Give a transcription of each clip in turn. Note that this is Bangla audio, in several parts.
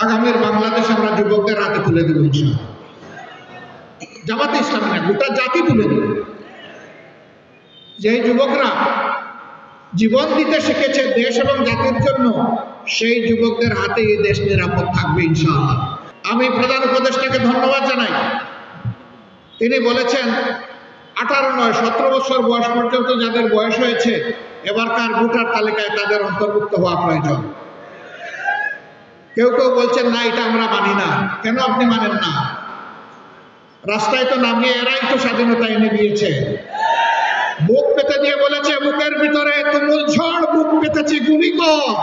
আগামীর বাংলাদেশ আমরা যুবকদের হাতে তুলে দেব ইনশাআল্লাহ। জামাতে ইসলামী না, গোটা জাতি তুলে দেব। যে যুবকরা জীবন দিতে শিখেছে দেশ এবং জাতির জন্য, সেই যুবকদের হাতে এই দেশ নিরাপদ থাকবে ইনশাআল্লাহ। আমি প্রধান উপদেষ্টাকে ধন্যবাদ জানাই। তিনি বলেছেন 18 নয় 17 বছর বয়স পর্যন্ত যাদের বয়স হয়েছে এবারকার ভোটার তালিকায় তাদের অন্তর্ভুক্ত হওয়া প্রয়োজন। কেউ কেউ বলছেন না, এটা আমরা মানি না। কেন আপনি মানেন না? রাস্তায় তো নামিয়ে এরাই তো স্বাধীনতা এনে দিয়েছে। বুক পেতে দিয়ে বলেছে, বুকের ভিতরে তুমুল ঝড়, বুক পেতেছি গুলি কর।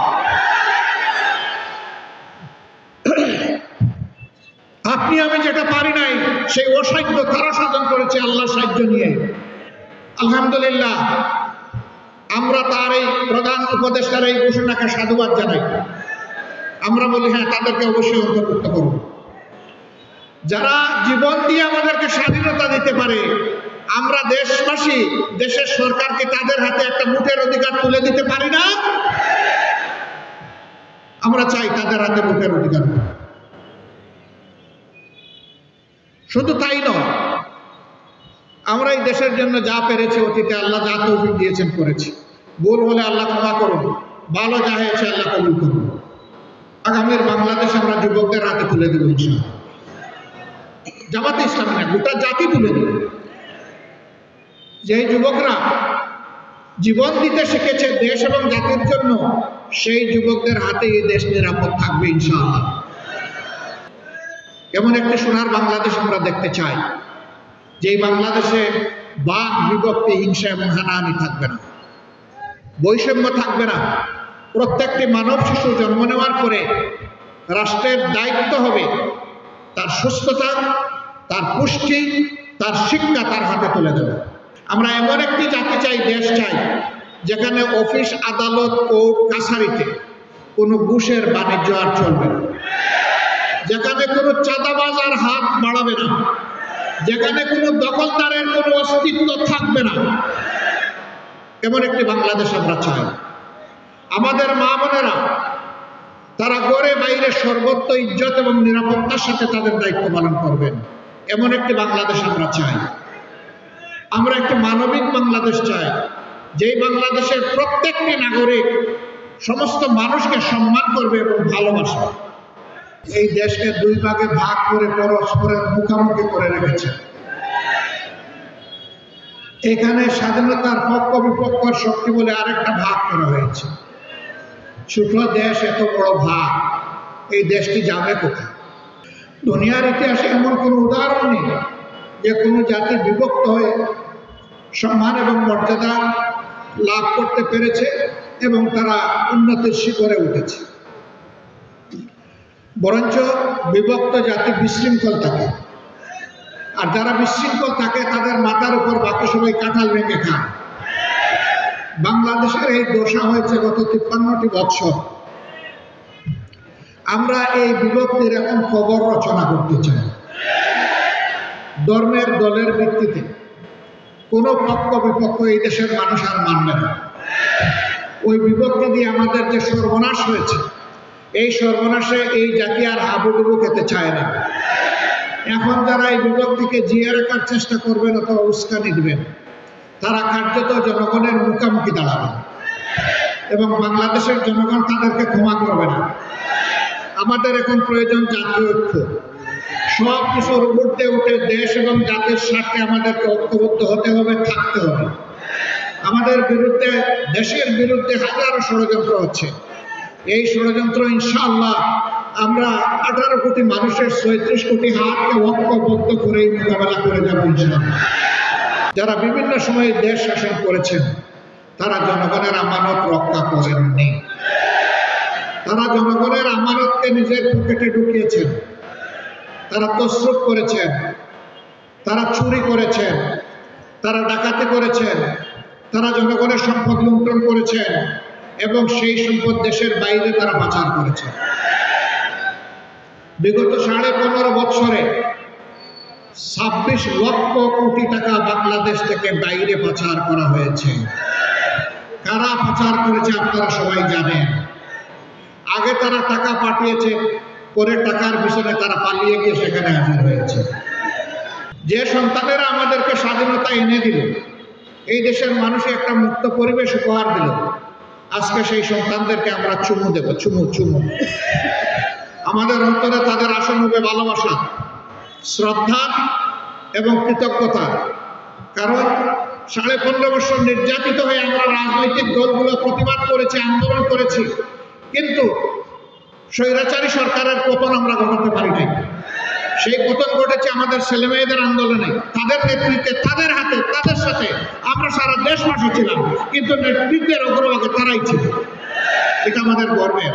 আপনি আমি যেটা পারি নাই সেই অসাধ্য তারা সাধন করেছে আল্লাহর সাহায্য নিয়ে। আলহামদুলিল্লাহ, আমরা তার এই প্রধান উপদেষ্টার এই ঘোষণাকে সাধুবাদ জানাই। আমরা বলি হ্যাঁ, তাদেরকে অবশ্যই অন্তর্ভুক্ত করব। যারা জীবন দিয়ে আমাদেরকে স্বাধীনতা দিতে পারে, আমরা দেশবাসী দেশের সরকারকে তাদের হাতে একটা ভোটের অধিকার তুলে দিতে পারি না? আমরা চাই তাদের হাতে ভোটের অধিকার। শুধু তাই নয়, আমরা এই দেশের জন্য যা পেরেছি অতীতে আল্লাহ যা তৌফিক দিয়েছেন করেছি। ভুল হলে আল্লাহ ক্ষমা করুন, ভালো যা হয়েছে আল্লাহ কবুল করুন। আগামীর বাংলাদেশ আমরা যুবকদের হাতে তুলে দেব ইনশাআল্লাহ। জামাতে ইসলামী না, গোটা জাতি তুলে দেব। যে যুবকরা জীবন দিতে শিখেছে দেশ এবং জাতির জন্য, সেই যুবকদের হাতে এই দেশ নিরাপদ থাকবে ইনশাআল্লাহ। এমন একটি সোনার বাংলাদেশ আমরা দেখতে চাই, যেই বাংলাদেশে বাক বিভক্তি, হিংসা এবং হানাহানি থাকবে না, বৈষম্য থাকবে না। প্রত্যেকটি মানব শিশু জন্ম নেওয়ার পরে রাষ্ট্রের দায়িত্ব হবে তার সুস্থতা, তার পুষ্টি, তার শিক্ষা তার হাতে তুলে দেবে। আমরা এমন একটি জাতি চাই, দেশ চাই, যেখানে অফিস, আদালত, কোর্ট কাছারিতে কোনো ঘুষের বাণিজ্য আর চলবে না, যেখানে কোনো চাঁদাবাজ আর হাত বাড়াবে না, যেখানে কোনো দখলদারের কোনো অস্তিত্ব থাকবে না। এমন একটি বাংলাদেশ আমরা চাই। আমাদের মা বোনেরা তারা ঘরে বাইরে সর্বত্র ইজ্জত এবং নিরাপত্তার সাথে তাদের দায়িত্ব পালন করবেন। এমন একটি বাংলাদেশ আমরা চাই। আমরা একটি মানবিক বাংলাদেশ চাই, যেই বাংলাদেশের প্রত্যেকটি নাগরিক সমস্ত মানুষকে সম্মান করবে এবং ভালোবাসবে। এই দেশকে দুই ভাগে ভাগ করে পরস্পরের মুখোমুখি করে রেখেছে। এখানে স্বাধীনতার পক্ষ বিপক্ষের শক্তি বলে আরেকটা ভাগ করা হয়েছে। ছোট দেশ, এত বড় ভাগ, এই দেশটি যাবে কোথায়? দুনিয়ার ইতিহাসে এমন কোনো উদাহরণ নেই যে কোনো জাতি বিভক্ত হয়ে সম্মান এবং মর্যাদা লাভ করতে পেরেছে এবং তারা উন্নতির শিখরে উঠেছে। বরঞ্চ বিভক্ত জাতি বিশৃঙ্খল থাকে, আর যারা বিশৃঙ্খল থাকে তাদের মাথার উপর বাকি সবাই কাঁঠাল ভেঙে খায়। বাংলাদেশের এই দশা হয়েছে গত 53টি বৎসর। আমরা এই বিভক্তির এখন খবর রচনা করতে চাই। ধর্মের, দলের ভিত্তিতে কোনো পক্ষ বিপক্ষ এই দেশের মানুষ আর মানবে না। ওই বিভক্তি দিয়ে আমাদের যে সর্বনাশ হয়েছে, এই সর্বনাশে এই জাতি আর হাবুডুবু খেতে চায় না। এখন যারা এই বিভক্তিকে জিয়ে রাখার চেষ্টা করবেন অথবা উস্কানি দিবেন, তারা কার্যত জনগণের মুখোমুখি দাঁড়াবে এবং বাংলাদেশের জনগণ তাদেরকে ক্ষমা করবে না। আমাদের এখন প্রয়োজন জাতীয় ঐক্য। সব কিছুর ঊর্ধ্বে উঠে দেশ এবং জাতির স্বার্থে আমাদেরকে ঐক্যবদ্ধ হতে হবে, থাকতে হবে। আমাদের বিরুদ্ধে, দেশের বিরুদ্ধে হাজারো ষড়যন্ত্র হচ্ছে। এই ষড়যন্ত্র ইনশাআল্লাহ আমরা 18 কোটি মানুষের 36 কোটি হাতকে ঐক্যবদ্ধ করেই মোকাবেলা করে যাব ইনশাআল্লাহ। যারা বিভিন্ন সময়ে দেশ শাসন করেছেন, তারা জনগণের আমানত রক্ষা করেননি। তারা জনগণের আমানতকে নিজের পকেটে ঢুকিয়েছেন। তারা তসরুপ করেছেন, তারা চুরি করেছেন, তারা ডাকাতি করেছেন, তারা জনগণের সম্পদ লুণ্ঠন করেছেন এবং সেই সম্পদ দেশের বাইরে তারা পাচার করেছেন। বিগত 15.5 বছরে 26 লক্ষ কোটি টাকা বাংলাদেশ থেকে বাইরে পাচার করা হয়েছে। কারা পাচার করেছে আপনারা সবাই জানেন। আগে তারা টাকা পাঠিয়েছে পরে টাকার পিছনে তারা পালিয়ে গিয়ে সেখানে হাজির হয়েছে। যে সন্তানেরা আমাদেরকে স্বাধীনতা এনে দিল, এই দেশের মানুষ একটা মুক্ত পরিবেশ উপহার দিল, আজকে সেই সন্তানদেরকে আমরা চুমু দেব, চুমু চুমু। আমাদের অন্তরে তাদের আসন হবে ভালোবাসা, শ্রদ্ধা এবং কৃতজ্ঞতা। কারণ 15.5 বছর নির্যাতিত হয়ে আমরা রাজনৈতিক দলগুলো প্রতিবাদ করেছি, আন্দোলন করেছি, কিন্তু স্বৈরাচারী সরকারের পতন আমরা ঘটাতে পারি নাই। সেই পতন ঘটেছে আমাদের ছেলেমেয়েদের আন্দোলনে, তাদের নেতৃত্বে, তাদের হাতে, তাদের সাথে আমরা সারা দেশবাসী ছিলাম, কিন্তু নেতৃত্বের অগ্রভাগে তারাই ছিল। এটা আমাদের গর্বের।